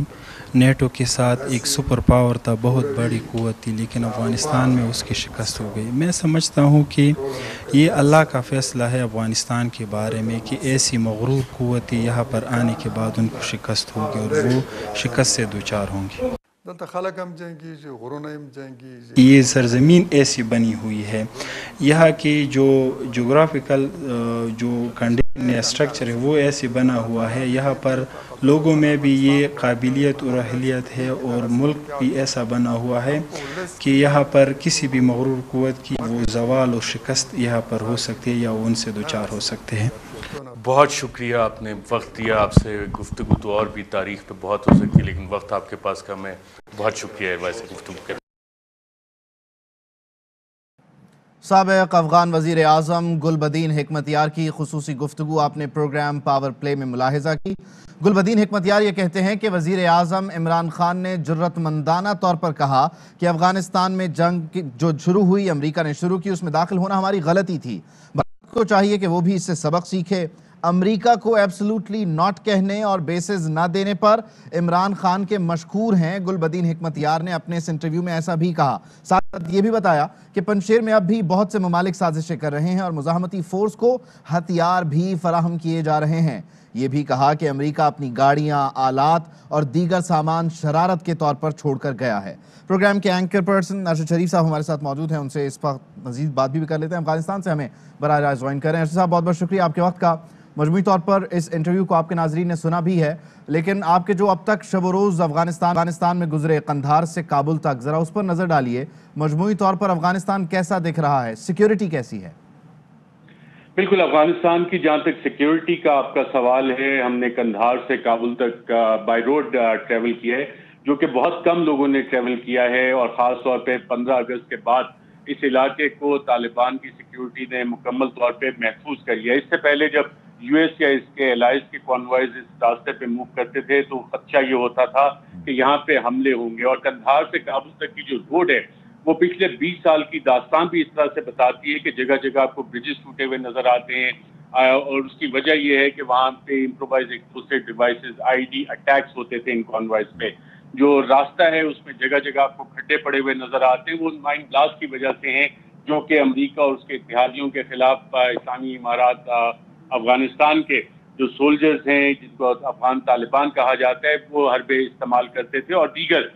C: نیٹو کے ساتھ، ایک سپر پاور تھا، بہت بڑی قوت تھی، لیکن افغانستان میں اس کی شکست ہو گئی. میں سمجھتا ہوں کہ یہ اللہ کا فیصلہ ہے افغانستان کے بارے میں کہ ایسی مغرور قوتیں یہاں پر آنے کے بعد ان کو شکست ہوگی اور وہ شکست سے دوچار ہوں گی. یہ سرزمین ایسی بنی ہوئی ہے، یہاں کی جو جغرافیکل جو کنڈیشن اسٹرکچر ہے وہ ایسے بنا ہوا ہے. یہاں پر لوگوں میں بھی یہ قابلیت اور اہلیت ہے، اور ملک بھی ایسا بنا ہوا ہے کہ یہاں پر کسی بھی مغرور قوت کی وہ زوال اور شکست یہاں پر ہو سکتی ہے یا وہ ان سے دوچار ہو سکتے ہیں.
A: بہت شکریہ، آپ نے وقت دیا. آپ سے گفتگو تو اور بھی تاریخ پہ بہت ہو سکتی ہے لیکن وقت آپ کے پاس کم ہے. بہت شکریہ ویسے گفتگو کرنے.
D: سابق افغان وزیر اعظم گلبدین حکمتیار کی خصوصی گفتگو آپ نے پروگرام پاور پلے میں ملاحظہ کی. گلبدین حکمتیار یہ کہتے ہیں کہ وزیر اعظم عمران خان نے جرأت مندانہ طور پر کہا کہ افغانستان میں جنگ جو شروع ہوئی، امریکہ نے شروع کی، اس میں داخل ہونا ہماری غلطی تھی. بھارت کو چاہیے کہ وہ بھی اس سے سبق سیکھے. امریکہ کو ایبسلوٹلی ناٹ کہنے اور بیسز نہ دینے پر عمران خان کے مشکور ہیں. گلبدین حکمتیار نے اپنے اس انٹرویو میں ایسا بھی کہا. ساتھ یہ بھی بتایا کہ پنجشیر میں اب بھی بہت سے ممالک سازشیں کر رہے ہیں اور مزاحمتی فورس کو ہتھیار بھی فراہم کیے جا رہے ہیں. یہ بھی کہا کہ امریکہ اپنی گاڑیاں، آلات اور دیگر سامان شرارت کے طور پر چھوڑ کر گیا ہے۔ پروگرام کے اینکر پرسن ارشد شریف صاحب ہمارے ساتھ موجود ہیں، ان سے اس وقت مزید بات بھی کر لیتے ہیں۔ افغانستان سے ہمیں براہ راست جوائن کر رہے ہیں۔ ارشد صاحب، بہت بہت شکریہ آپ کے وقت کا۔ مجموعی طور پر اس انٹرویو کو آپ کے ناظرین نے سنا بھی ہے، لیکن آپ کے جو اب تک شب و روز افغانستان میں گزرے، قندھار سے کابل تک، ذرا اس پر نظر ڈالیے۔ مجموعی طور پر افغانستان کیسا دکھ رہا ہے؟ سیکیورٹی کیسی ہے؟
A: بالکل، افغانستان کی جہاں تک سیکیورٹی کا آپ کا سوال ہے، ہم نے قندھار سے کابل تک بائی روڈ ٹریول کیا ہے، جو کہ بہت کم لوگوں نے ٹریول کیا ہے، اور خاص طور پہ 15 اگست کے بعد اس علاقے کو طالبان کی سیکیورٹی نے مکمل طور پہ محفوظ کر لیا۔ اس سے پہلے جب یو ایس یا اس کے الائز کے کانوائز اس راستے پہ موو کرتے تھے تو خدشہ یہ ہوتا تھا کہ یہاں پہ حملے ہوں گے، اور قندھار سے کابل تک کی جو روڈ ہے وہ پچھلے 20 سال کی داستان بھی اس طرح سے بتاتی ہے کہ جگہ جگہ آپ کو برجز ٹوٹے ہوئے نظر آتے ہیں، اور اس کی وجہ یہ ہے کہ وہاں پہ improvised explosive devices I D attacks ہوتے تھے ان کانوائز پہ۔ جو راستہ ہے اس میں جگہ جگہ آپ کو کھڈے پڑے ہوئے نظر آتے ہیں، وہ مائن بلاسٹ کی وجہ سے ہیں، جو کہ امریکہ اور اس کے اتحادیوں کے خلاف اسلامی امارات افغانستان کے جو سولجرز ہیں، جن کو افغان طالبان کہا جاتا ہے، وہ حربے استعمال کرتے تھے، اور دیگر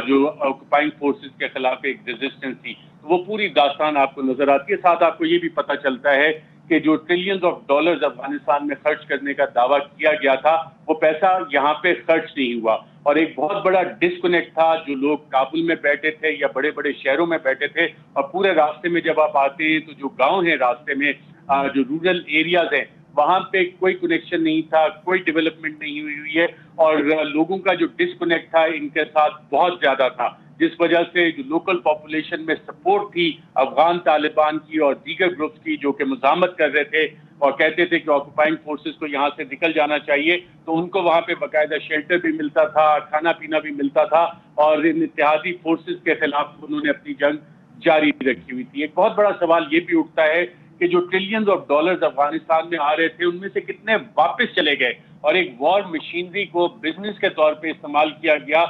A: جو آکوپائنگ فورسز کے خلاف ایک ریزسٹنس تھی، وہ پوری داستان آپ کو نظر آتی ہے۔ ساتھ آپ کو یہ بھی پتہ چلتا ہے کہ جو ٹریلینز آف ڈالرز افغانستان میں خرچ کرنے کا دعویٰ کیا گیا تھا، وہ پیسہ یہاں پہ خرچ نہیں ہوا، اور ایک بہت بڑا ڈسکنیکٹ تھا۔ جو لوگ کابل میں بیٹھے تھے یا بڑے بڑے شہروں میں بیٹھے تھے، اور پورے راستے میں جب آپ آتے ہیں تو جو گاؤں ہیں راستے میں، جو رورل ایریاز ہیں، وہاں پہ کوئی کنیکشن نہیں تھا، کوئی ڈیولپمنٹ نہیں ہوئی ہے، اور لوگوں کا جو ڈسکنیکٹ تھا ان کے ساتھ بہت زیادہ تھا، جس وجہ سے جو لوکل پاپولیشن میں سپورٹ تھی افغان طالبان کی اور دیگر گروپس کی جو کہ مزاحمت کر رہے تھے اور کہتے تھے کہ آکوپائنگ فورسز کو یہاں سے نکل جانا چاہیے، تو ان کو وہاں پہ باقاعدہ شیلٹر بھی ملتا تھا، کھانا پینا بھی ملتا تھا، اور ان اتحادی فورسز کے خلاف انہوں نے اپنی جنگ جاری رکھی ہوئی تھی۔ ایک بہت بڑا سوال یہ بھی اٹھتا ہے کہ جو ٹریلینز آف ڈالرز افغانستان میں آ رہے تھے، ان میں سے کتنے واپس چلے گئے، اور ایک وار مشینری کو بزنس کے طور پہ استعمال کیا گیا،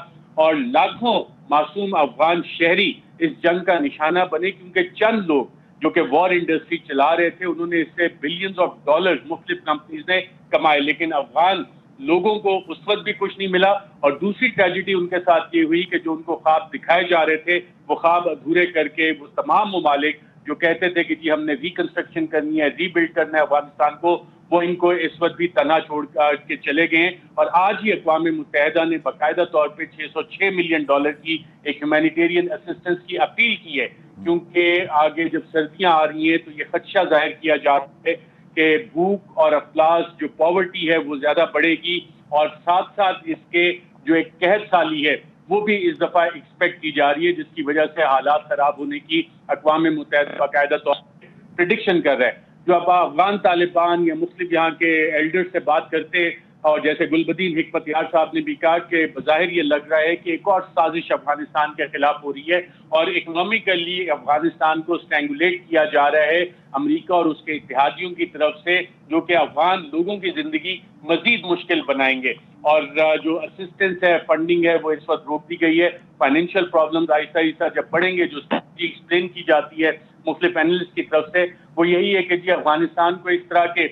A: اور لاکھوں معصوم افغان شہری اس جنگ کا نشانہ بنے، کیونکہ چند لوگ جو کہ وار انڈسٹری چلا رہے تھے، انہوں نے اس سے بلینز آف ڈالرز مختلف کمپنیز نے کمائے، لیکن افغان لوگوں کو اس وقت بھی کچھ نہیں ملا۔ اور دوسری ٹریجڈی ان کے ساتھ یہ ہوئی کہ جو ان کو خواب دکھائے جا رہے تھے، وہ خواب ادھورے کر کے وہ تمام ممالک جو کہتے تھے کہ جی ہم نے ریکنسٹرکشن کرنی ہے، ری بلڈ کرنا ہے افغانستان کو، وہ ان کو اس وقت بھی تنہا چھوڑ کے چلے گئے ہیں۔ اور آج ہی اقوام متحدہ نے باقاعدہ طور پہ $606 ملین کی ایک ہیومینیٹیرین اسسٹنس کی اپیل کی ہے، کیونکہ آگے جب سردیاں آ رہی ہیں تو یہ خدشہ ظاہر کیا جا رہا ہے کہ بھوک اور افلاس، جو پاورٹی ہے، وہ زیادہ بڑھے گی، اور ساتھ ساتھ اس کے جو ایک قحط سالی ہے وہ بھی اس دفعہ ایکسپیکٹ کی جا رہی ہے، جس کی وجہ سے حالات خراب ہونے کی اقوام متحدہ باقاعدہ طور پر پریڈکشن کر رہا ہے۔ جو اب افغان طالبان یا مختلف یہاں کے ایلڈر سے بات کرتے، اور جیسے گلبدین حکمت یار صاحب نے بھی کہا کہ بظاہر یہ لگ رہا ہے کہ ایک اور سازش افغانستان کے خلاف ہو رہی ہے، اور اکنامیکلی افغانستان کو اسٹرینگولیٹ کیا جا رہا ہے امریکہ اور اس کے اتحادیوں کی طرف سے، جو کہ افغان لوگوں کی زندگی مزید مشکل بنائیں گے۔ اور جو اسسٹنس ہے، فنڈنگ ہے، وہ اس وقت روک دی گئی ہے۔ فائنینشیل پرابلمز آہستہ آہستہ جب بڑھیں گے، جو اسٹریٹجی ایکسپلین کی جاتی ہے مختلف اینالسٹ کی طرف سے، وہ یہی ہے کہ جی افغانستان کو اس طرح کے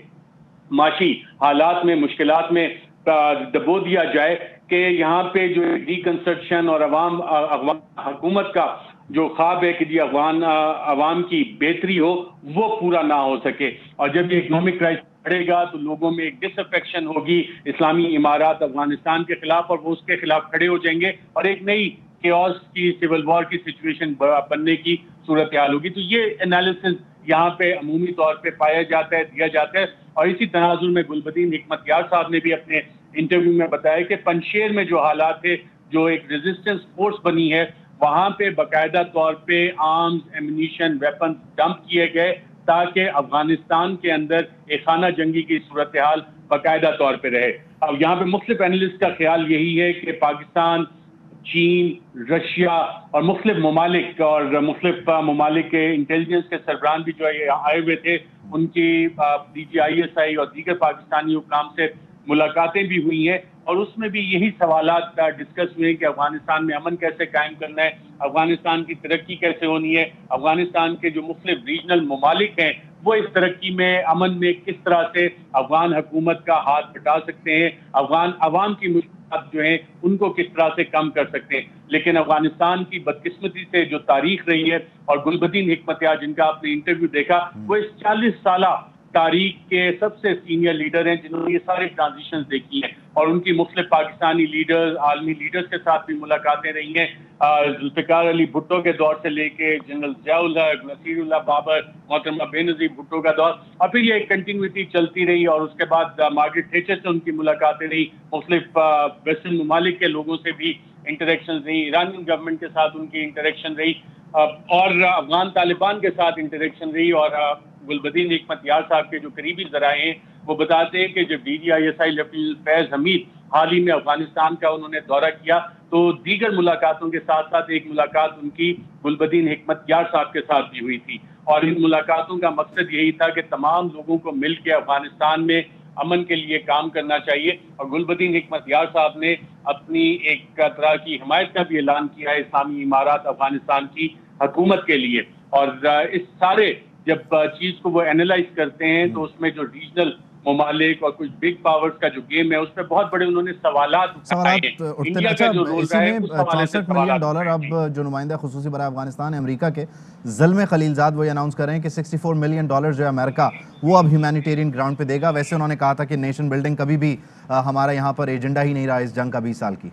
A: معاشی حالات میں، مشکلات میں دبو دیا جائے کہ یہاں پہ جو ریکنسٹرکشن اور عوام حکومت کا جو خواب ہے کہ جی عوام کی بہتری ہو، وہ پورا نہ ہو سکے۔ اور جب یہ اکنامک کرائسس بڑھے گا تو لوگوں میں ایک ڈس افیکشن ہوگی اسلامی امارات افغانستان کے خلاف، اور وہ اس کے خلاف کھڑے ہو جائیں گے، اور ایک نئی کیوس کی، سول وار کی سچویشن بننے کی صورتحال ہوگی۔ تو یہ انالیسس یہاں پہ عمومی طور پہ پایا جاتا ہے، دیا جاتا ہے۔ اور اسی تناظر میں گلبدین حکمت یار صاحب نے بھی اپنے انٹرویو میں بتایا کہ پنشیر میں جو حالات ہے، جو ایک ریزسٹنس فورس بنی ہے، وہاں پہ باقاعدہ طور پہ آرمز، ایمونیشن، ویپنز ڈمپ کیے گئے، تاکہ افغانستان کے اندر ایک خانہ جنگی کی صورتحال باقاعدہ طور پہ رہے۔ اب یہاں پہ مختلف اینالسٹ کا خیال یہی ہے کہ پاکستان، چین، رشیا اور مختلف ممالک اور مختلف ممالک کے انٹیلیجنس کے سربراہان بھی جو آئے ہوئے تھے، ان کی DGISI اور دیگر پاکستانی حکام سے ملاقاتیں بھی ہوئی ہیں، اور اس میں بھی یہی سوالات ڈسکس ہوئے کہ افغانستان میں امن کیسے قائم کرنا ہے، افغانستان کی ترقی کیسے ہونی ہے، افغانستان کے جو مختلف ریجنل ممالک ہیں وہ اس ترقی میں امن میں کس طرح سے افغان حکومت کا ہاتھ بٹا سکتے ہیں، افغان عوام کی مشکلات جو ہیں ان کو کس طرح سے کم کر سکتے ہیں۔ لیکن افغانستان کی بدقسمتی سے جو تاریخ رہی ہے، اور گلبدین حکمتیار جن کا آپ نے انٹرویو دیکھا، وہ اس 40 سالہ تاریخ کے سب سے سینئر لیڈر ہیں جنہوں نے یہ سارے ٹرانزیشنز دیکھی ہیں، اور ان کی مختلف پاکستانی لیڈرز، عالمی لیڈرز کے ساتھ بھی ملاقاتیں رہی ہیں، ذوالفقار علی بھٹو کے دور سے لے کے جنرل ضیاء الحق، نصیر اللہ بابر، محترمہ بے نظیر بھٹو کا دور، اور پھر یہ ایک کنٹینیوٹی چلتی رہی، اور اس کے بعد مارگریٹ تھیچر سے ان کی ملاقاتیں رہی، مختلف ویسٹرن ممالک کے لوگوں سے بھی انٹریکشن رہی، ایرانی گورنمنٹ کے ساتھ ان کی انٹریکشن رہی، اور افغان طالبان کے ساتھ انٹریکشن رہی۔ اور گلبدین حکمتیار صاحب کے جو قریبی ذرائع ہیں وہ بتاتے ہیں کہ جب DGISI لیفٹیننٹ فیض حمید حال ہی میں افغانستان کا انہوں نے دورہ کیا تو دیگر ملاقاتوں کے ساتھ ساتھ ایک ملاقات ان کی گلبدین حکمتیار صاحب کے ساتھ بھی ہوئی تھی، اور ان ملاقاتوں کا مقصد یہی تھا کہ تمام لوگوں کو مل کے افغانستان میں امن کے لیے کام کرنا چاہیے، اور گلبدین حکمتیار صاحب نے اپنی ایک طرح کی حمایت کا بھی اعلان کیا ہے اسلامی امارات افغانستان کی حکومت کے لیے۔ اور اس سارے جب چیز کو وہ اینالائز کرتے ہیں تو اس میں جو ریجنل ممالک اور کچھ بگ پاورز کا جو گیم ہے اس پہ بہت بڑے انہوں نے سوالات اٹھائے ہیں۔ انڈیا کا جو رول رہا ہے اس حوالے سے
D: 64 ملین ڈالر اب جو نمائندہ خصوصی برائے افغانستان امریکہ کے زلمے خلیلزاد وہ اناؤنس کر رہے ہیں کہ 64 ملین ڈالر جو ہے امریکہ وہ اب ہیومینیٹیرین گراؤنڈ پہ دے گا۔ ویسے انہوں نے کہا تھا کہ نیشن بلڈنگ کبھی بھی ہمارا یہاں پر ایجنڈا ہی نہیں رہا اس جنگ کا 20 سال کی۔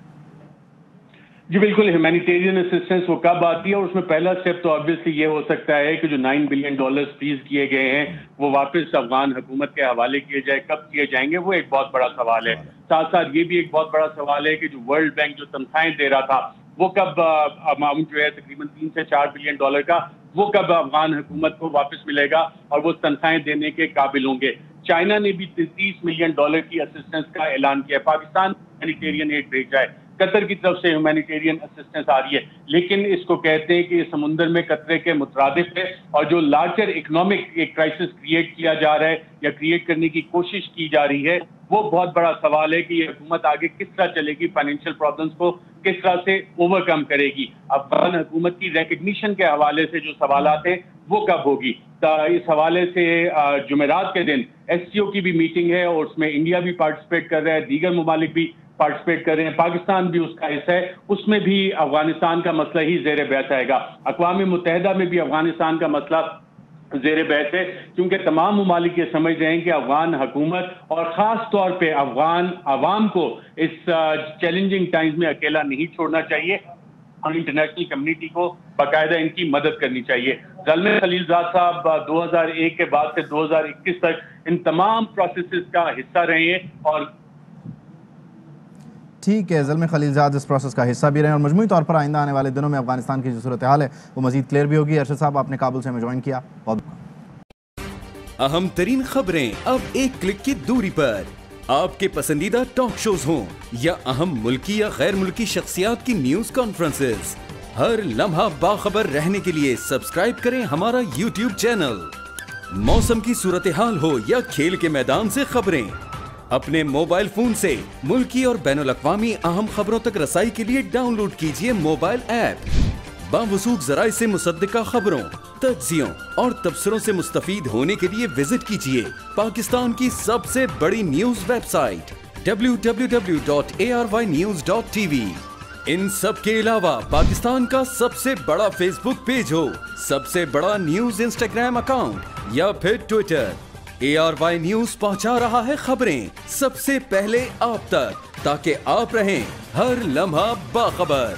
A: جی بالکل، ہیومینیٹیرین اسسٹنس وہ کب آتی ہے، اور اس میں پہلا سٹیپ تو آبویسلی یہ ہو سکتا ہے کہ جو 9 بلین ڈالر فریز کیے گئے ہیں وہ واپس افغان حکومت کے حوالے کیے جائے، کب کیے جائیں گے وہ ایک بہت بڑا سوال ہے۔ ساتھ ساتھ یہ بھی ایک بہت بڑا سوال ہے کہ جو ورلڈ بینک جو تنخواہیں دے رہا تھا وہ کب اماؤنٹ جو ہے تقریباً 3 سے 4 بلین ڈالر کا وہ کب افغان حکومت کو واپس ملے گا اور وہ تنخواہیں دینے کے قابل ہوں گے۔ چائنا نے بھی 30 ملین ڈالر کی اسسٹنس کا اعلان کیا، پاکستان ہیومینیٹیرین ایڈ بھیجا ہے، قطر کی طرف سے ہیومینیٹیرین اسسٹنس آ رہی ہے، لیکن اس کو کہتے ہیں کہ یہ سمندر میں قطرے کے مترادف ہے، اور جو لارجر اکنامک ایک کرائسس کریٹ کیا جا رہا ہے یا کریٹ کرنے کی کوشش کی جا رہی ہے وہ بہت بڑا سوال ہے کہ یہ حکومت آگے کس طرح چلے گی، فائنینشیل پرابلمس کو کس طرح سے اوور کم کرے گی۔ افغان حکومت کی ریکگنیشن کے حوالے سے جو سوالات ہیں وہ کب ہوگی، اس حوالے سے جمعرات کے دن SCO کی بھی میٹنگ ہے اور اس میں انڈیا بھی پارٹیسپیٹ کر رہا ہے، دیگر ممالک بھی پارٹیسپیٹ کر رہے ہیں، پاکستان بھی اس کا حصہ ہے، اس میں بھی افغانستان کا مسئلہ ہی زیر بحث آئے گا۔ اقوام متحدہ میں بھی افغانستان کا مسئلہ زیر بحث ہے، کیونکہ تمام ممالک یہ سمجھ رہے ہیں کہ افغان حکومت اور خاص طور پہ افغان عوام کو اس چیلنجنگ ٹائمز میں اکیلا نہیں چھوڑنا چاہیے، اور انٹرنیشنل کمیونٹی کو باقاعدہ ان کی مدد کرنی چاہیے۔ زلمے خلیلزاد صاحب 2001 کے بعد سے 2021 تک ان تمام پروسیسز کا حصہ رہے ہیں، اور
D: ٹھیک ہے، زلمے خلیلزاد اس پروسیس کا حصہ بھی رہے ہیں، اور مجموعی طور پر آئندہ آنے والے دنوں میں افغانستان کی جو صورتحال ہے وہ مزید کلیئر بھی ہوگی۔ ارشد صاحب آپ نے کابل سے ہمیں جوائن کیا، بہت
E: اہم ترین خبریں اب ایک کلک کی دوری پر، آپ کے پسندیدہ ٹاک شوز ہوں یا اہم ملکی یا غیر ملکی شخصیات کی نیوز کانفرنسز، ہر لمحہ باخبر رہنے کے لیے سبسکرائب کریں ہمارا YouTube چینل۔ موسم کی صورتحال ہو یا کھیل کے میدان سے خبریں، اپنے موبائل فون سے ملکی اور بین الاقوامی اہم خبروں تک رسائی کے لیے ڈاؤن لوڈ کیجئے موبائل ایپ۔ باوثوق ذرائع سے مصدقہ خبروں، تجزیوں اور تبصروں سے مستفید ہونے کے لیے وزٹ کیجئے پاکستان کی سب سے بڑی نیوز ویب سائٹ www.arYnews.tv۔ ان سب کے علاوہ پاکستان کا سب سے بڑا فیس بک پیج ہو، سب سے بڑا نیوز انسٹاگرام اکاؤنٹ یا پھر ٹویٹر، ARY نیوز پہنچا رہا ہے خبریں سب سے پہلے آپ تک، تاکہ آپ رہیں ہر لمحہ باخبر۔